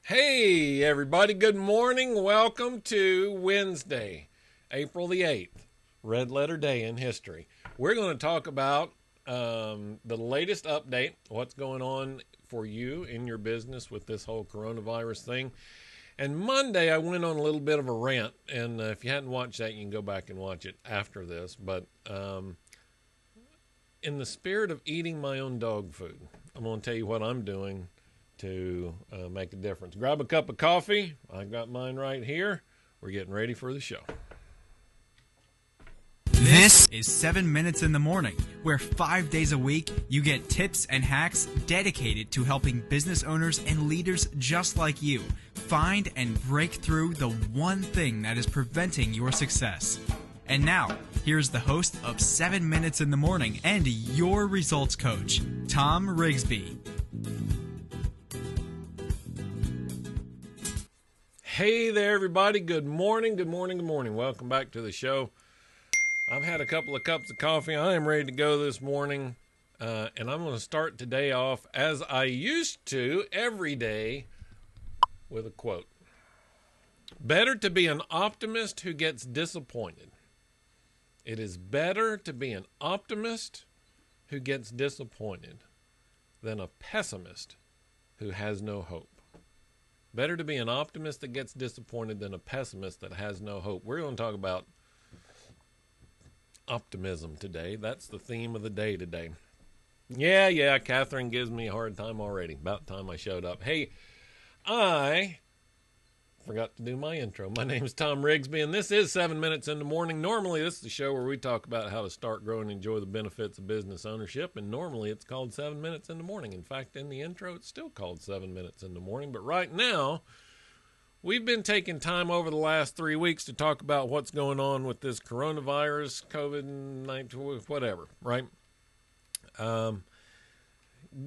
Hey, everybody. Good morning. Welcome to Wednesday, April the 8th, Red Letter Day in history. We're going to talk about the latest update, what's going on for you in your business with this whole coronavirus thing. And Monday, I went on a little bit of a rant. And if you hadn't watched that, you can go back and watch it after this. But in the spirit of eating my own dog food, I'm going to tell you what I'm doing to make a difference. Grab a cup of coffee. I got mine right here. We're getting ready for the show. This is 7 Minutes in the Morning, where 5 days a week you get tips and hacks dedicated to helping business owners and leaders just like you find and break through the one thing that is preventing your success. And now, here's the host of 7 Minutes in the Morning and your results coach, Thom Rigsby. Hey there, everybody. Good morning, good morning, good morning. Welcome back to the show. I've had a couple of cups of coffee. I am ready to go this morning, and I'm going to start today off, as I used to every day, with a quote. Better to be an optimist who gets disappointed. It is better to be an optimist who gets disappointed than a pessimist who has no hope. Better to be an optimist that gets disappointed than a pessimist that has no hope. We're going to talk about optimism today. That's the theme of the day today. Yeah, Catherine gives me a hard time already. About time I showed up. Hey, I forgot to do my intro. My name is Thom Rigsby, and this is 7 Minutes in the Morning. Normally, this is the show where we talk about how to start, grow, and enjoy the benefits of business ownership, and normally it's called 7 Minutes in the Morning. In fact, in the intro, it's still called 7 Minutes in the Morning, but right now, we've been taking time over the last 3 weeks to talk about what's going on with this coronavirus, COVID-19, whatever, right?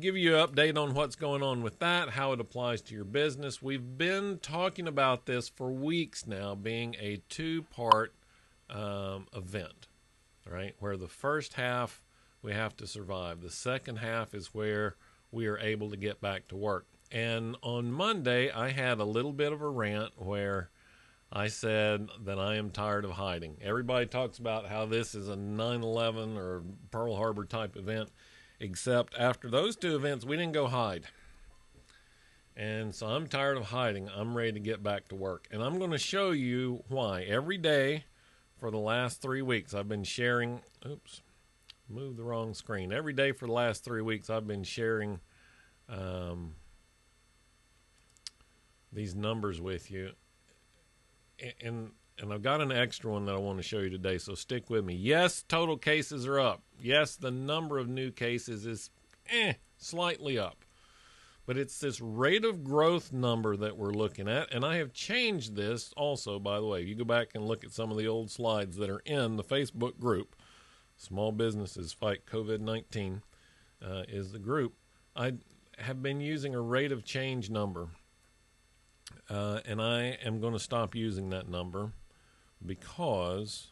Give you an update on what's going on with that, how it applies to your business. We've been talking about this for weeks now, being a two-part event, right? Where the first half we have to survive. The second half is where we are able to get back to work. And on Monday, I had a little bit of a rant where I said that I am tired of hiding. Everybody talks about how this is a 9/11 or Pearl Harbor type event. Except after those two events, we didn't go hide. And so I'm tired of hiding. I'm ready to get back to work. And I'm going to show you why. Every day for the last 3 weeks, I've been sharing... Oops, moved the wrong screen. Every day for the last 3 weeks, I've been sharing these numbers with you. And I've got an extra one that I want to show you today, so stick with me. Yes, total cases are up. Yes, the number of new cases is slightly up. But it's this rate of growth number that we're looking at, and I have changed this also, by the way. You go back and look at some of the old slides that are in the Facebook group. Small Businesses Fight COVID-19 is the group. I have been using a rate of change number, and I am going to stop using that number. Because,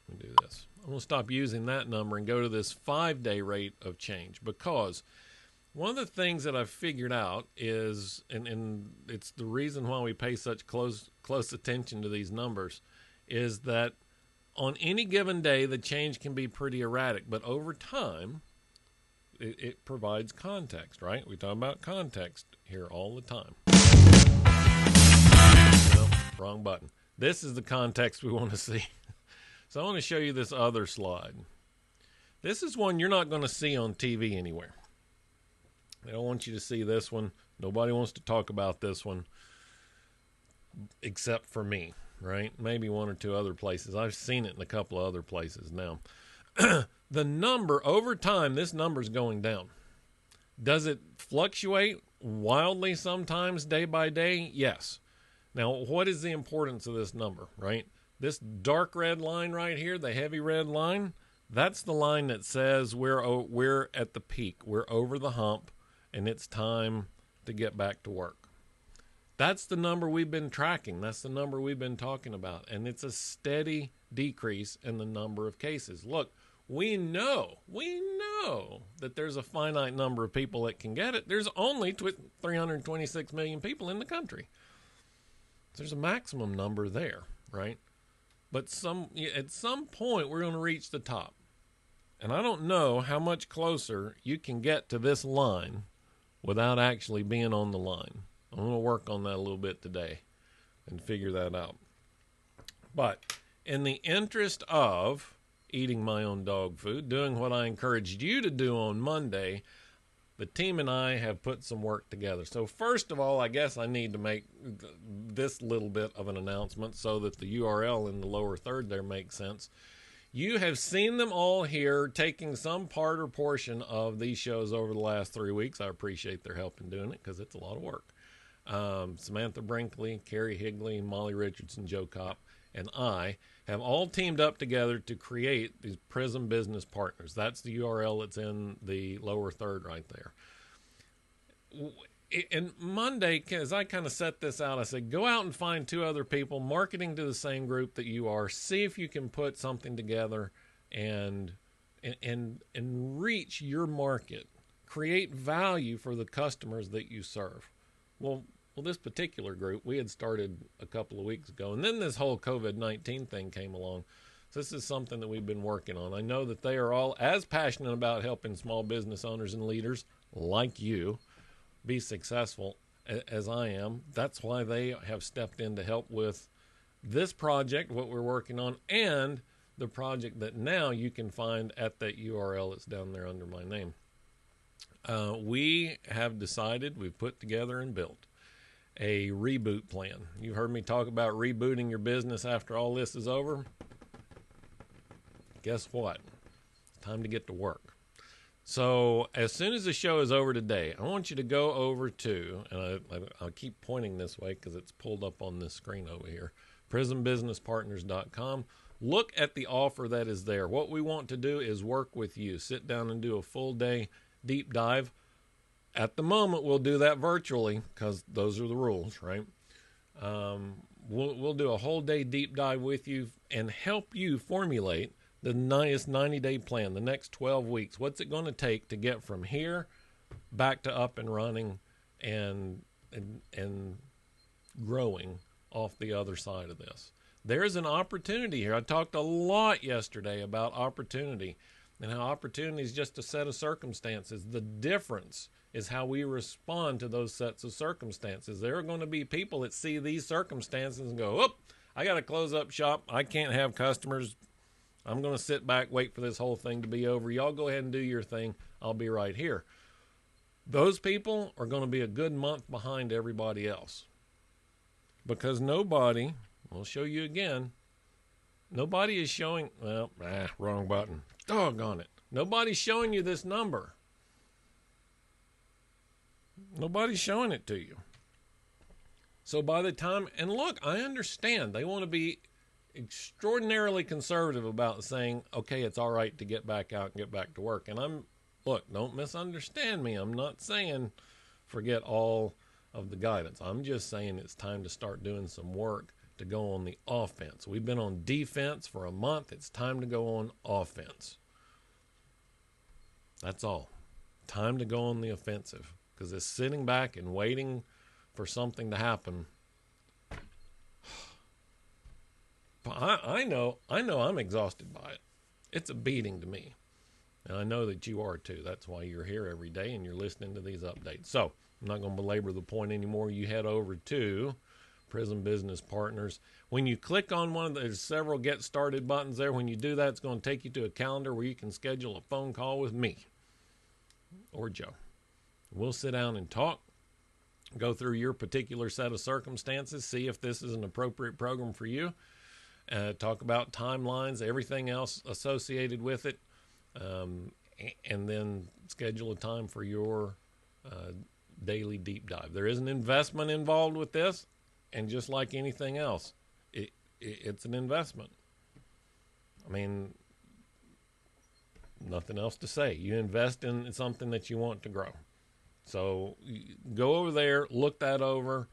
let me do this. I'm going to stop using that number and go to this 5-day rate of change. Because one of the things that I've figured out is, and it's the reason why we pay such close attention to these numbers, is that on any given day, the change can be pretty erratic. But over time, it provides context, right? We talk about context here all the time. Wrong button. This is the context we want to see. So I want to show you this other slide. This is one you're not going to see on TV anywhere. They don't want you to see this one. Nobody wants to talk about this one except for me, right? Maybe one or two other places. I've seen it in a couple of other places now. The number, over time, this number's going down. Does it fluctuate wildly sometimes day by day? Yes. Now, what is the importance of this number, right? This dark red line right here, the heavy red line, that's the line that says we're at the peak. We're over the hump, and it's time to get back to work. That's the number we've been tracking. That's the number we've been talking about. And it's a steady decrease in the number of cases. Look, we know know that there's a finite number of people that can get it. There's only 326 million people in the country. There's a maximum number there, right? But at some point, we're going to reach the top. And I don't know how much closer you can get to this line without actually being on the line. I'm going to work on that a little bit today and figure that out. But in the interest of eating my own dog food, doing what I encouraged you to do on Monday, the team and I have put some work together. So first of all, I guess I need to make this little bit of an announcement so that the URL in the lower third there makes sense. You have seen them all here taking some part or portion of these shows over the last 3 weeks. I appreciate their help in doing it because it's a lot of work. Samantha Brinkley, Carrie Higley, Molly Richardson, Joe Kopp, and I have all teamed up together to create these Prism Business Partners. That's the URL that's in the lower third right there. And Monday, as I kind of set this out, I said, go out and find 2 other people marketing to the same group that you are. See if you can put something together and reach your market. Create value for the customers that you serve. Well, this particular group, we had started a couple of weeks ago, and then this whole COVID-19 thing came along. So this is something that we've been working on. I know that they are all as passionate about helping small business owners and leaders like you be successful as I am. That's why they have stepped in to help with this project, what we're working on, and the project that now you can find at that URL that's down there under my name. We have decided, we've put together and built a reboot plan. You've heard me talk about rebooting your business after all this is over. Guess what? It's time to get to work. So as soon as the show is over today, I want you to go over to, and I'll keep pointing this way because it's pulled up on this screen over here, prismbusinesspartners.com. Look at the offer that is there. What we want to do is work with you. Sit down and do a full day deep dive. At the moment, we'll do that virtually because those are the rules, right? We'll do a whole day deep dive with you and help you formulate the nice 90-day plan, the next 12 weeks. What's it going to take to get from here back to up and running and growing off the other side of this? There's an opportunity here. I talked a lot yesterday about opportunity and how opportunity is just a set of circumstances. The difference is how we respond to those sets of circumstances. There are going to be people that see these circumstances and go, oh, I got to close up shop. I can't have customers. I'm going to sit back, wait for this whole thing to be over. Y'all go ahead and do your thing. I'll be right here. Those people are going to be a good month behind everybody else. Because nobody, I'll show you again, nobody is showing, wrong button. Doggone it. Nobody's showing you this number. Nobody's showing it to you. So by the time, and look, I understand they want to be extraordinarily conservative about saying, okay, it's all right to get back out and get back to work. And look, don't misunderstand me. I'm not saying forget all of the guidance. I'm just saying it's time to start doing some work to go on the offense. We've been on defense for a month. It's time to go on offense. That's all. Time to go on the offensive. Because it's sitting back and waiting for something to happen. I know I'm exhausted by it. It's a beating to me. And I know that you are too. That's why you're here every day and you're listening to these updates. So I'm not going to belabor the point anymore. You head over to Prism Business Partners. When you click on one of the, there's several get started buttons there. When you do that, it's going to take you to a calendar where you can schedule a phone call with me or Joe. We'll sit down and talk, go through your particular set of circumstances, see if this is an appropriate program for you, talk about timelines, everything else associated with it, and then schedule a time for your daily deep dive. There is an investment involved with this, and just like anything else, it's an investment. I mean, nothing else to say. You invest in something that you want to grow. So go over there, look that over.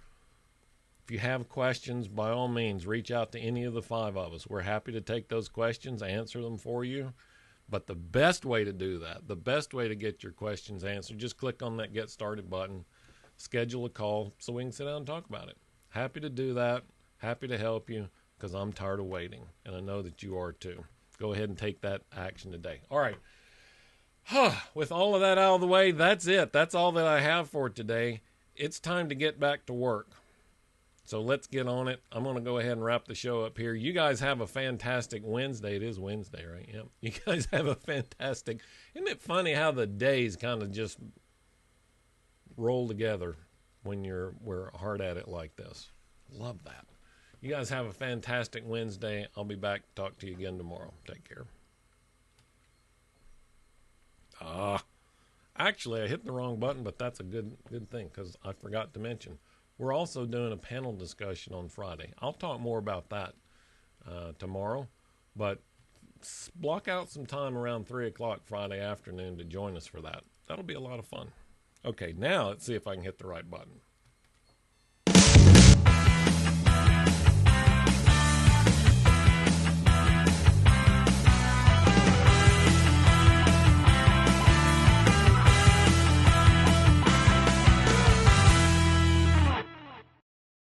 If you have questions, by all means, reach out to any of the 5 of us. We're happy to take those questions, answer them for you, But the best way to do that, the best way to get your questions answered, just click on that Get Started button, schedule a call so we can sit down and talk about it. Happy to do that. Happy to help you because I'm tired of waiting, and I know that you are too. Go ahead and take that action today. All right. With all of that out of the way, that's it. That's all that I have for today. It's time to get back to work. So let's get on it. I'm going to go ahead and wrap the show up here. You guys have a fantastic Wednesday. It is Wednesday, right? Yep. You guys have a fantastic... Isn't it funny how the days kind of just roll together when we're hard at it like this? Love that. You guys have a fantastic Wednesday. I'll be back to talk to you again tomorrow. Take care. Actually, I hit the wrong button, but that's a good thing because I forgot to mention. We're also doing a panel discussion on Friday. I'll talk more about that tomorrow, but block out some time around 3 o'clock Friday afternoon to join us for that. That'll be a lot of fun. Okay, now let's see if I can hit the right button.